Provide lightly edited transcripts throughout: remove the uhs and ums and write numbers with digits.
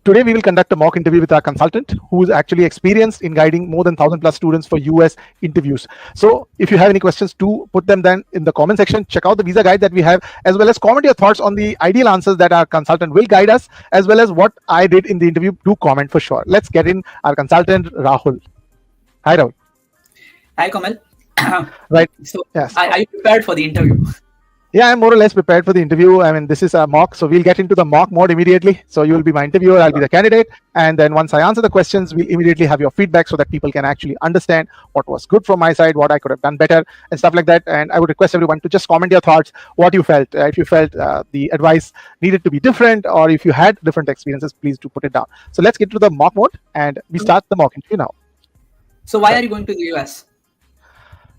Today, we will conduct a mock interview with our consultant who is actually experienced in guiding more than 1,000 plus students for US interviews. So if you have any questions, do put them then in the comment section. Check out the visa guide that we have, as well as comment your thoughts on the ideal answers that our consultant will guide us, as well as what I did in the interview. Do comment for sure. Let's get in our consultant, Rahul. Hi, Rahul. Hi, Kamal. Right. So, yes. Are you prepared for the interview? Yeah, I'm more or less prepared for the interview. I mean, this is a mock, so we'll get into the mock mode immediately. So you will be my interviewer, I'll be the candidate. And then once I answer the questions, we'll immediately have your feedback so that people can actually understand what was good from my side, what I could have done better, and stuff like that. And I would request everyone to just comment your thoughts, what you felt. If you felt the advice needed to be different, or if you had different experiences, please do put it down. So let's get to the mock mode, and we start the mock interview now. So why are you going to the US?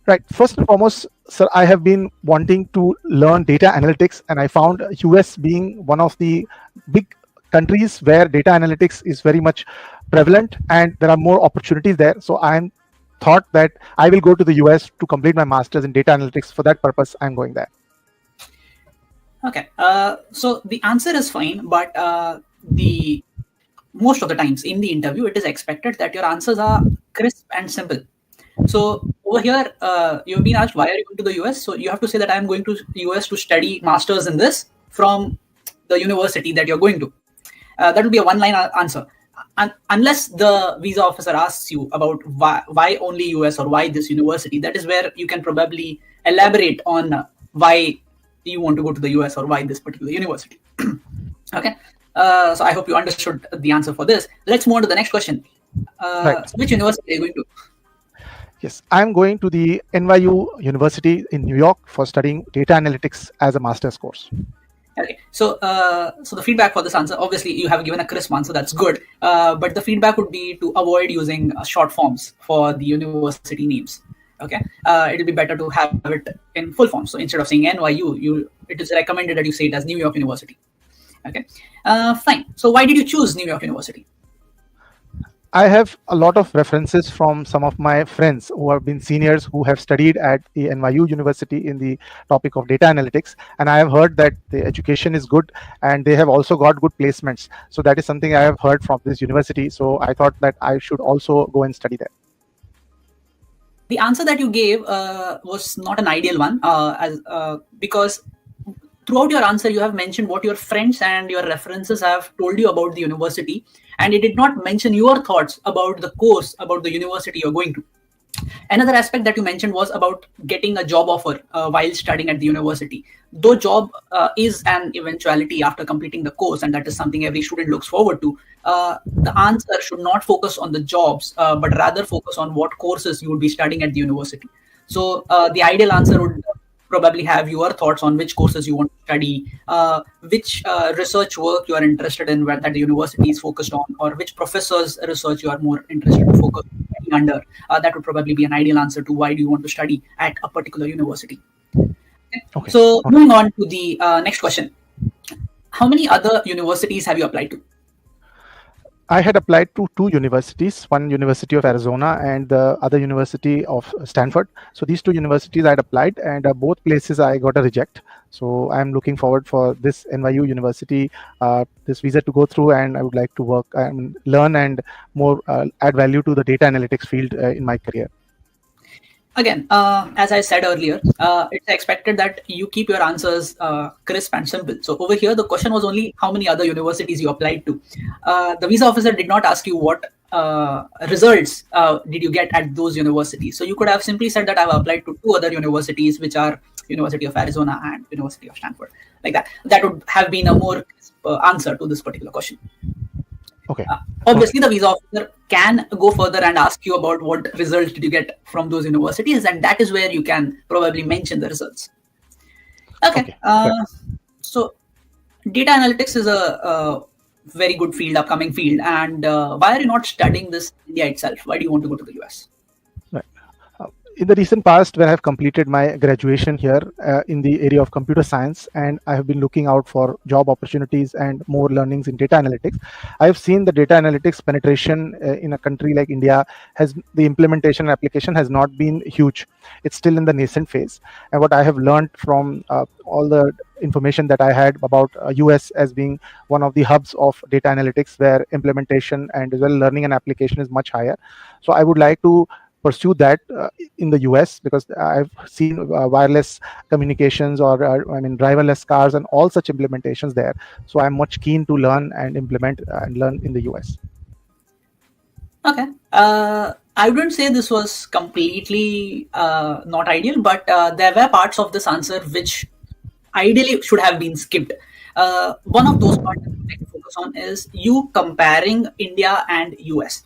Right. First and foremost, sir, I have been wanting to learn data analytics, and I found US being one of the big countries where data analytics is very much prevalent, and there are more opportunities there. So I thought that I will go to the US to complete my master's in data analytics. For that purpose, I'm going there. Okay. So the answer is fine, but the most of the times in the interview, it is expected that your answers are crisp and simple. So over here, you've been asked, why are you going to the US? So you have to say that I'm going to the US to study masters in this from the university that you're going to. That will be a one-line answer. And unless the visa officer asks you about why only US or why this university, that is where you can probably elaborate on why you want to go to the US or why this particular university. Okay. So I hope you understood the answer for this. Let's move on to the next question. Right. So which university are you going to? Yes, I'm going to the NYU University in New York for studying data analytics as a master's course. Okay, so so the feedback for this answer, obviously you have given a crisp answer, that's good. But the feedback would be to avoid using short forms for the university names. Okay, it'll be better to have it in full form. So instead of saying NYU, it is recommended that you say it as New York University. Okay, fine. So why did you choose New York University? I have a lot of references from some of my friends who have been seniors who have studied at the NYU University in the topic of data analytics. And I have heard that the education is good and they have also got good placements. So that is something I have heard from this university. So I thought that I should also go and study there. The answer that you gave was not an ideal one because throughout your answer, you have mentioned what your friends and your references have told you about the university, and you did not mention your thoughts about the course, about the university you're going to. Another aspect that you mentioned was about getting a job offer while studying at the university. Though job is an eventuality after completing the course, and that is something every student looks forward to, the answer should not focus on the jobs, but rather focus on what courses you would be studying at the university. So the ideal answer would probably have your thoughts on which courses you want to study, which research work you are interested in that the university is focused on, or which professors' research you are more interested to focus under. That would probably be an ideal answer to why do you want to study at a particular university. Okay. So moving on to the next question. How many other universities have you applied to? I had applied to two universities, one University of Arizona and the other University of Stanford. So these two universities I had applied, and both places I got a reject. So I'm looking forward for this NYU University, this visa to go through, and I would like to work and learn and more add value to the data analytics field in my career. Again, as I said earlier, it's expected that you keep your answers crisp and simple. So over here, the question was only how many other universities you applied to. The visa officer did not ask you what results did you get at those universities. So you could have simply said that I've applied to two other universities, which are University of Arizona and University of Stanford. Like that. That would have been a more crisp answer to this particular question. Okay. Obviously, the visa officer can go further and ask you about what results did you get from those universities, and that is where you can probably mention the results. Okay. So data analytics is a very good field, upcoming field. And why are you not studying this in India itself? Why do you want to go to the US? Right. in the recent past, when I've completed my graduation here in the area of computer science, and I have been looking out for job opportunities and more learnings in data analytics, I have seen the data analytics penetration in a country like India has the implementation and application has not been huge. It's still in the nascent phase. And what I have learned from all the information that I had about US as being one of the hubs of data analytics, where implementation and as well learning and application is much higher. So I would like to pursue that in the US, because I've seen wireless communications or driverless cars and all such implementations there. So I'm much keen to learn and implement and learn in the US. Okay. I wouldn't say this was completely not ideal, but there were parts of this answer which ideally should have been skipped. One of those parts that I'd like to focus on is you comparing India and US.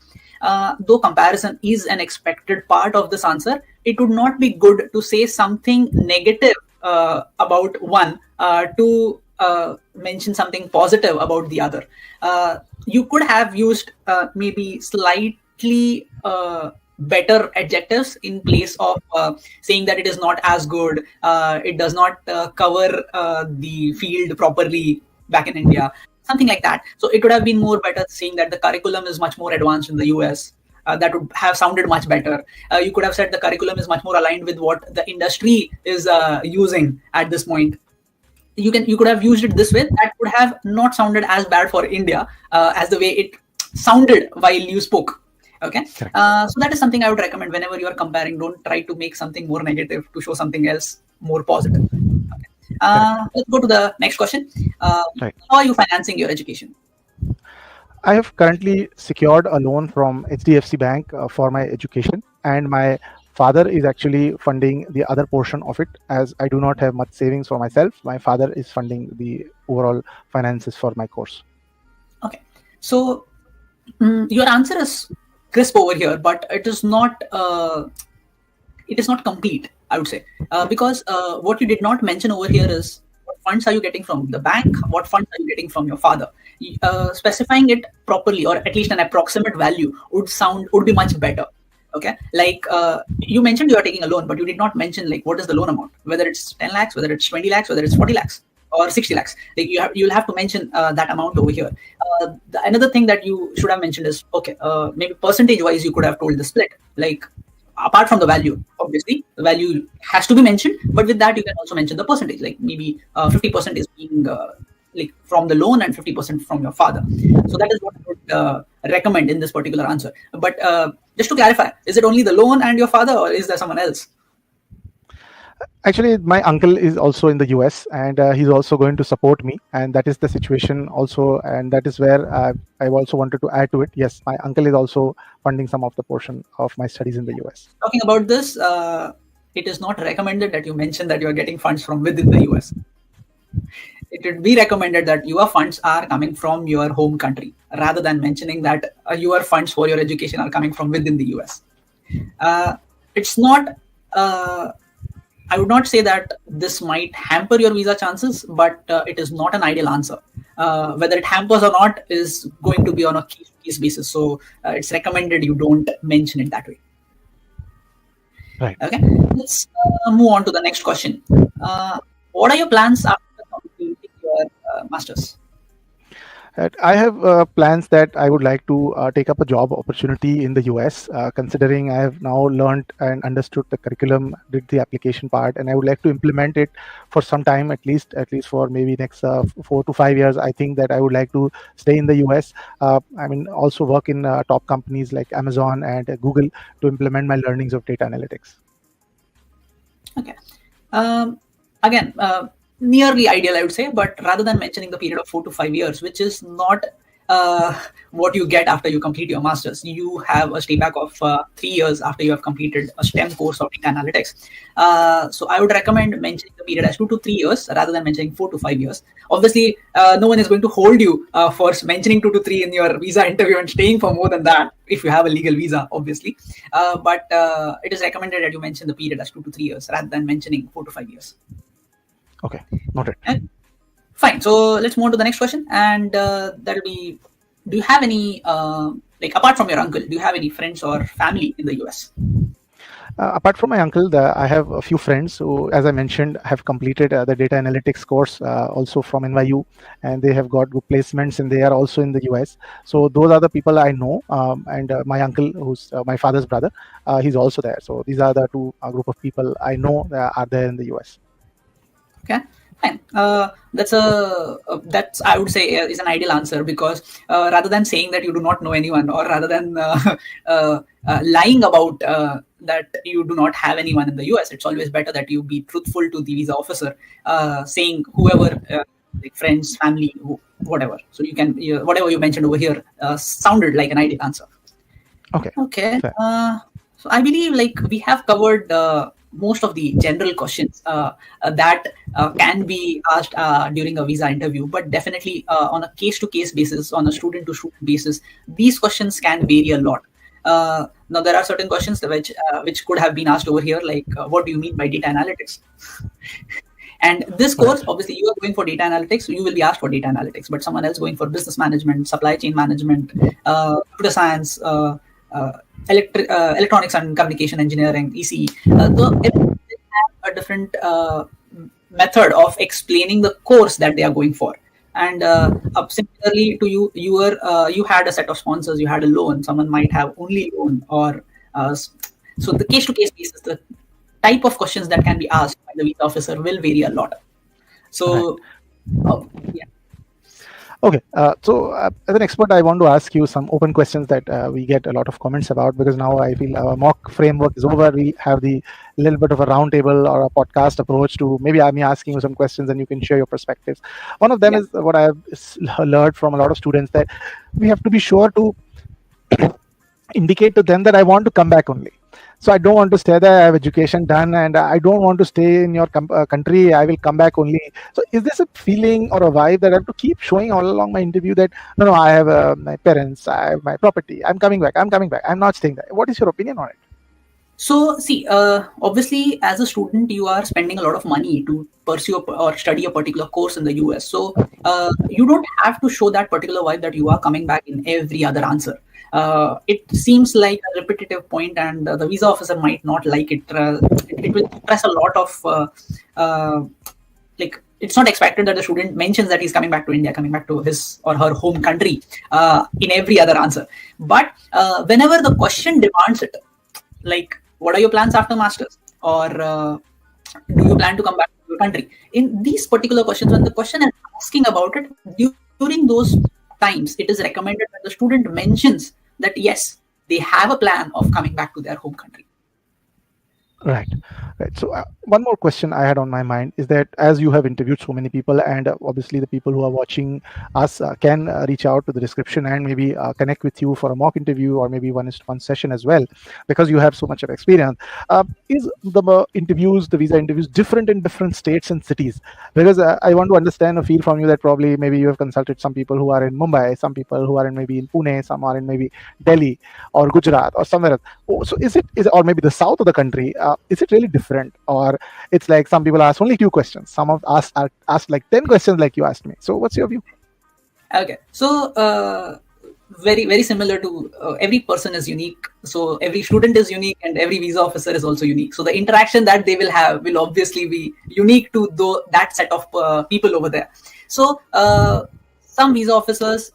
Though comparison is an expected part of this answer, it would not be good to say something negative about one to mention something positive about the other. You could have used maybe slightly better adjectives in place of saying that it is not as good, it does not cover the field properly back in India, something like that. So it would have been more better saying that the curriculum is much more advanced in the US. That would have sounded much better. You could have said the curriculum is much more aligned with what the industry is using at this point. You could have used it this way. That would have not sounded as bad for India as the way it sounded while you spoke. Okay. So that is something I would recommend whenever you are comparing. Don't try to make something more negative to show something else more positive. Okay. Let's go to the next question. How are you financing your education? I have currently secured a loan from HDFC Bank for my education, and my father is actually funding the other portion of it, as I do not have much savings for myself. My father is funding the overall finances for my course. Okay. So your answer is crisp over here, but it is not complete, I would say, because what you did not mention over here is what funds are you getting from the bank, what funds are you getting from your father. Specifying it properly, or at least an approximate value, would be much better. Okay, like you mentioned you are taking a loan, but you did not mention like what is the loan amount, whether it's 10 lakhs, whether it's 20 lakhs, whether it's 40 lakhs or 60 lakhs. Like you'll have to mention that amount over here. Another thing that you should have mentioned is, okay, maybe percentage wise you could have told the split. Like apart from the value, obviously the value has to be mentioned, but with that you can also mention the percentage. Like maybe 50% is being like from the loan and 50% from your father. So that is what I would recommend in this particular answer. But just to clarify, is it only the loan and your father, or is there someone else? Actually, my uncle is also in the US, and he's also going to support me, and that is the situation also, and that is where I also wanted to add to it. Yes, my uncle is also funding some of the portion of my studies in the US. Talking about this, it is not recommended that you mention that you are getting funds from within the US. It would be recommended that your funds are coming from your home country, rather than mentioning that your funds for your education are coming from within the US. It's not, I would not say that this might hamper your visa chances, but it is not an ideal answer. Whether it hampers or not is going to be on a case-to-case basis. So it's recommended you don't mention it that way. Right. Okay. Let's move on to the next question. What are your plans after completing your master's? I have plans that I would like to take up a job opportunity in the US, considering I have now learned and understood the curriculum, did the application part, and I would like to implement it for some time, at least for maybe next 4 to 5 years. I think that I would like to stay in the US. Also work in top companies like Amazon and Google to implement my learnings of data analytics. Okay. Again, nearly ideal, I would say, but rather than mentioning the period of 4 to 5 years, which is not what you get after you complete your master's, you have a stay back of 3 years after you have completed a STEM course of data analytics. So I would recommend mentioning the period as 2 to 3 years rather than mentioning 4 to 5 years. Obviously, no one is going to hold you for mentioning 2 to 3 in your visa interview and staying for more than that if you have a legal visa, obviously. But it is recommended that you mention the period as 2 to 3 years rather than mentioning 4 to 5 years. Okay, noted. Fine. So let's move on to the next question, and that'll be: do you have any, like apart from your uncle, do you have any friends or family in the US? Apart from my uncle, I have a few friends who, as I mentioned, have completed the data analytics course also from NYU, and they have got good placements, and they are also in the US. So those are the people I know, and my uncle, who's my father's brother, he's also there. So these are the two group of people I know that are there in the US. Okay, fine. That's I would say is an ideal answer, because rather than saying that you do not know anyone, or rather than lying about that you do not have anyone in the US, it's always better that you be truthful to the visa officer, saying whoever, like friends, family, whatever. So you can, whatever you mentioned over here sounded like an ideal answer. Okay. Okay. So I believe like we have covered most of the general questions that can be asked during a visa interview, but definitely on a case-to-case basis, on a student-to-student basis, these questions can vary a lot. Now, there are certain questions which could have been asked over here, like what do you mean by data analytics? And this course, obviously, you are going for data analytics, you will be asked for data analytics, but someone else going for business management, supply chain management, computer science, electronics and communication engineering, ECE, they have a different method of explaining the course that they are going for. And similarly to you, you had a set of sponsors, you had a loan, someone might have only loan, or so the case-to-case basis, the type of questions that can be asked by the visa officer will vary a lot. So, yeah. Okay, so as an expert, I want to ask you some open questions that we get a lot of comments about, because now I feel our mock framework is over. We have the little bit of a roundtable or a podcast approach to maybe I'm asking you some questions and you can share your perspectives. One of them is what I have learned from a lot of students, that we have to be sure to indicate to them that I want to come back only. So I don't want to stay there. I have education done, and I don't want to stay in your country. I will come back only. So is this a feeling or a vibe that I have to keep showing all along my interview, that no, I have my parents, I have my property, I'm coming back, I'm not staying there? What is your opinion on it? So see, obviously, as a student, you are spending a lot of money to pursue or study a particular course in the US. So you don't have to show that particular vibe that you are coming back in every other answer. It seems like a repetitive point, and the visa officer might not like it. It will press a lot of like, it's not expected that the student mentions that he's coming back to India, coming back to his or her home country in every other answer. But whenever the question demands it, like, what are your plans after masters, or do you plan to come back to your country? In these particular questions, when the question is asking about it, during those times, it is recommended that the student mentions that yes, they have a plan of coming back to their home country. Right. So one more question I had on my mind is that, as you have interviewed so many people, and obviously the people who are watching us can reach out to the description and maybe connect with you for a mock interview, or maybe one session as well, because you have so much of experience. Is the visa interviews different in different states and cities? Because I want to understand a feel from you that probably maybe you have consulted some people who are in Mumbai, some people who are maybe in Pune, some are in maybe Delhi or Gujarat or somewhere else. So is it or maybe the south of the country? Is it really different, or it's like some people ask only 2 questions, some of us are asked like 10 questions like you asked me? So what's your view? Okay, so very, very similar to every person is unique. So every student is unique, and every visa officer is also unique. So the interaction that they will have will obviously be unique to that set of people over there. So some visa officers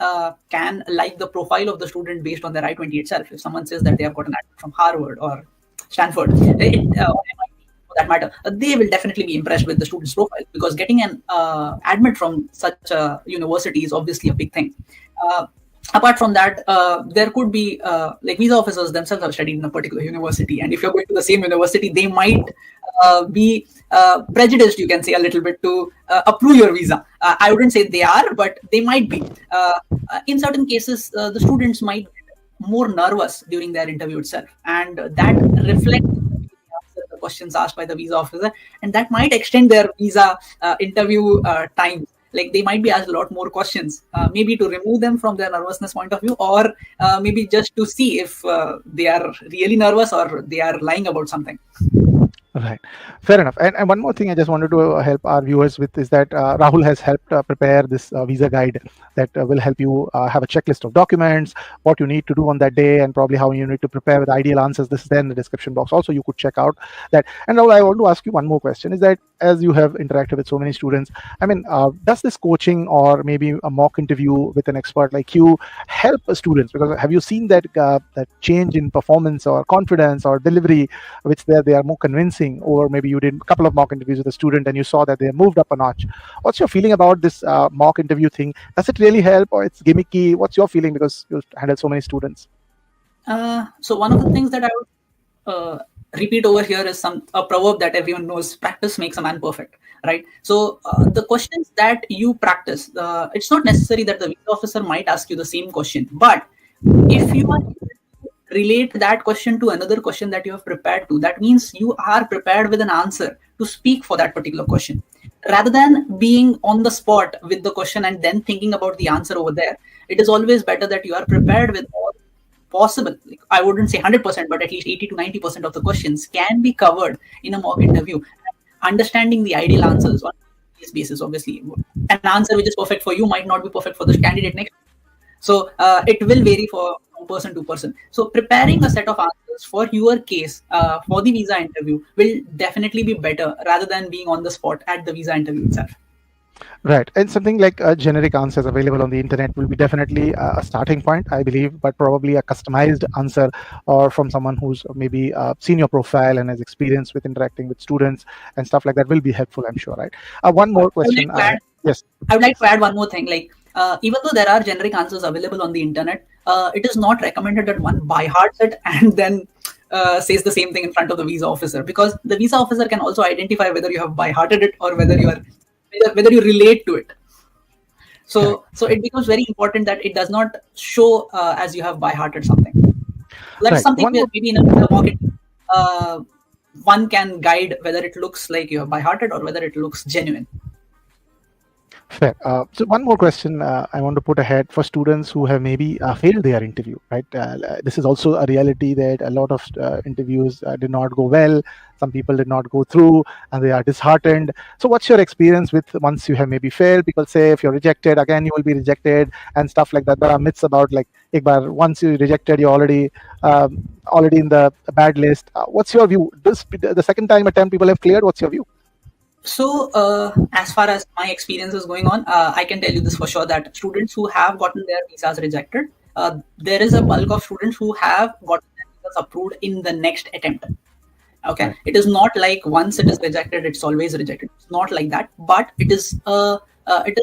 can like the profile of the student based on their I-20 itself. If someone says that they have got an admit from Harvard or Stanford, or MIT for that matter, they will definitely be impressed with the student's profile, because getting an admit from such a university is obviously a big thing. Apart from that, there could be like visa officers themselves have studied in a particular university, and if you're going to the same university, they might be prejudiced, you can say, a little bit to approve your visa. I wouldn't say they are, but they might be. In certain cases, the students might get more nervous during their interview itself, and that reflects the questions asked by the visa officer, and that might extend their visa interview time. Like, they might be asked a lot more questions, maybe to remove them from their nervousness point of view, or maybe just to see if they are really nervous or they are lying about something. Right. Fair enough. And one more thing I just wanted to help our viewers with is that Rahul has helped prepare this visa guide that will help you have a checklist of documents, what you need to do on that day, and probably how you need to prepare with ideal answers. This is there in the description box. Also, you could check out that. And Rahul, I want to ask you one more question is that as you have interacted with so many students, I mean, does this coaching or maybe a mock interview with an expert like you help students? Because have you seen that change in performance or confidence or delivery, which they are more convincing, or maybe you did a couple of mock interviews with a student and you saw that they moved up a notch? What's your feeling about this mock interview thing? Does it really help, or it's gimmicky? What's your feeling, because you handle so many students? So one of the things that I would repeat over here is a proverb that everyone knows: practice makes a man perfect, right? So the questions that you practice, it's not necessary that the visa officer might ask you the same question, but if you are relate that question to another question that you have prepared to, that means you are prepared with an answer to speak for that particular question, rather than being on the spot with the question and then thinking about the answer over there. It is always better that you are prepared with all possible, like, I wouldn't say 100%, but at least 80 to 90% of the questions can be covered in a mock interview. Understanding the ideal answers on this basis, obviously an answer which is perfect for you might not be perfect for the candidate next. So it will vary from person to person. So preparing a set of answers for your case for the visa interview will definitely be better rather than being on the spot at the visa interview itself. Right. And something like generic answers available on the internet will be definitely a starting point, I believe, but probably a customized answer or from someone who's maybe seen your profile and has experience with interacting with students and stuff like that will be helpful, I'm sure, right? One more question. Yes. I would like to add one more thing. Like, even though there are generic answers available on the internet, it is not recommended that one by hearts it and then says the same thing in front of the visa officer, because the visa officer can also identify whether you have by hearted it or whether you relate to it. So it becomes very important that it does not show as you have by hearted something. That's right. Something where maybe in a pocket, one can guide whether it looks like you have by hearted or whether it looks genuine. Fair. So one more question I want to put ahead for students who have maybe failed their interview, right? This is also a reality that a lot of interviews did not go well. Some people did not go through and they are disheartened. So what's your experience with once you have maybe failed? People say if you're rejected, again, you will be rejected and stuff like that. There are myths about like, once you rejected, you're already in the bad list. What's your view? The second time attempt people have cleared, what's your view? So as far as my experience is going on, I can tell you this for sure, that students who have gotten their visas rejected, there is a bulk of students who have gotten their visas approved in the next attempt. Okay, right. It is not like once it is rejected, it's always rejected. It's not like that, but it is it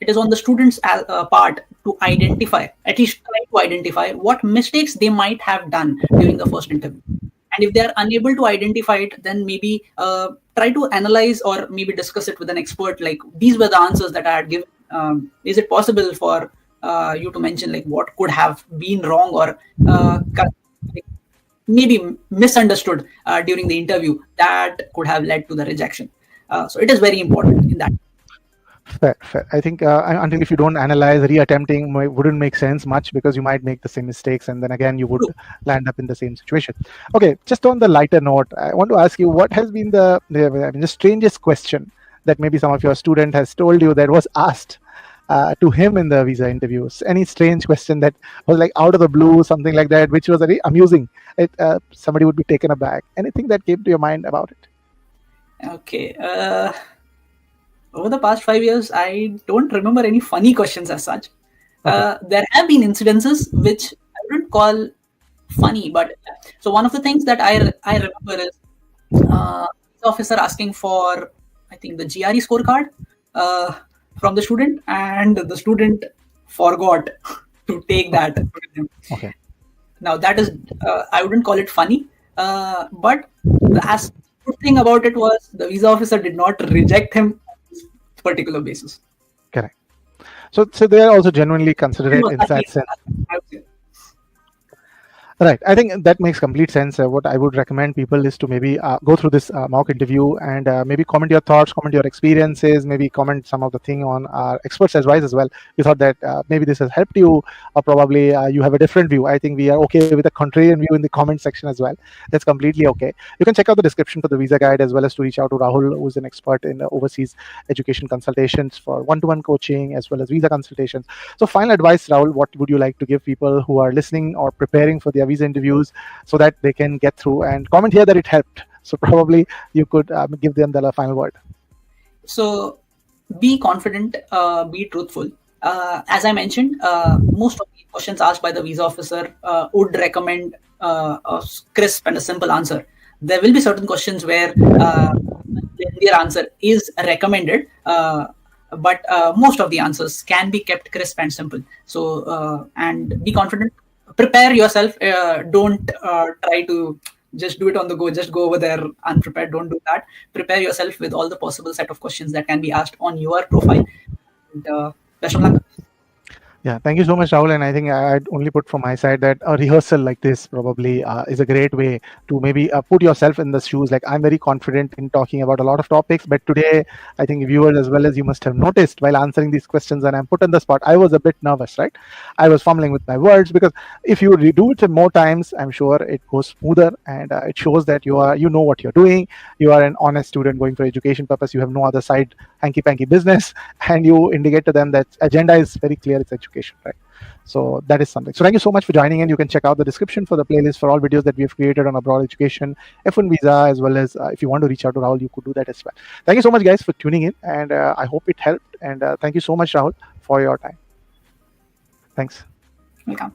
is on the students' part to identify, at least try to identify what mistakes they might have done during the first interview. And if they are unable to identify it, then maybe try to analyze or maybe discuss it with an expert. Like, these were the answers that I had given. Is it possible for you to mention like what could have been wrong or maybe misunderstood during the interview that could have led to the rejection? So it is very important in that. Fair. I think until if you don't analyze, reattempting wouldn't make sense much, because you might make the same mistakes and then again you would land up in the same situation. Okay, just on the lighter note, I want to ask you, what has been the strangest question that maybe some of your student has told you that was asked to him in the visa interviews? Any strange question that was like out of the blue, something like that, which was very amusing? Somebody would be taken aback. Anything that came to your mind about it? Okay. Over the past 5 years, I don't remember any funny questions as such. Okay. There have been incidences which I wouldn't call funny, but so one of the things that I remember is the officer asking for, I think, the GRE scorecard from the student, and the student forgot to take that with him. Okay. Now that is, I wouldn't call it funny, but the good thing about it was the visa officer did not reject him particular basis. Correct. So they are also genuinely considerate in that sense. Right. I think that makes complete sense. What I would recommend people is to maybe go through this mock interview and maybe comment your thoughts, comment your experiences, maybe comment some of the thing on our experts' advice as well. You thought that maybe this has helped you, or probably you have a different view. I think we are okay with a contrarian view in the comment section as well. That's completely okay. You can check out the description for the visa guide as well as to reach out to Rahul, who's an expert in overseas education consultations for one-to-one coaching as well as visa consultations. So, final advice, Rahul, what would you like to give people who are listening or preparing for their visa interviews so that they can get through? And comment here that it helped. So, probably you could give them the final word. So, be confident, be truthful. As I mentioned, most of the questions asked by the visa officer would recommend a crisp and a simple answer. There will be certain questions where their answer is recommended, but most of the answers can be kept crisp and simple. So, and be confident. Prepare yourself. Don't try to just do it on the go. Just go over there unprepared. Don't do that. Prepare yourself with all the possible set of questions that can be asked on your profile. And, best of luck. Yeah, thank you so much, Rahul. And I think I'd only put from my side that a rehearsal like this probably is a great way to maybe put yourself in the shoes. Like, I'm very confident in talking about a lot of topics, but today I think viewers as well as you must have noticed while answering these questions and I'm put on the spot, I was a bit nervous, right? I was fumbling with my words because if you redo it more times, I'm sure it goes smoother and it shows that you know what you're doing. You are an honest student going for education purpose. You have no other side hanky panky business, and you indicate to them that agenda is very clear. It's education. Right. So that is something. So thank you so much for joining in. You can check out the description for the playlist for all videos that we have created on abroad education, F-1 visa, as well as if you want to reach out to Rahul, you could do that as well. Thank you so much, guys, for tuning in, and I hope it helped. And thank you so much, Rahul, for your time. Thanks. Welcome.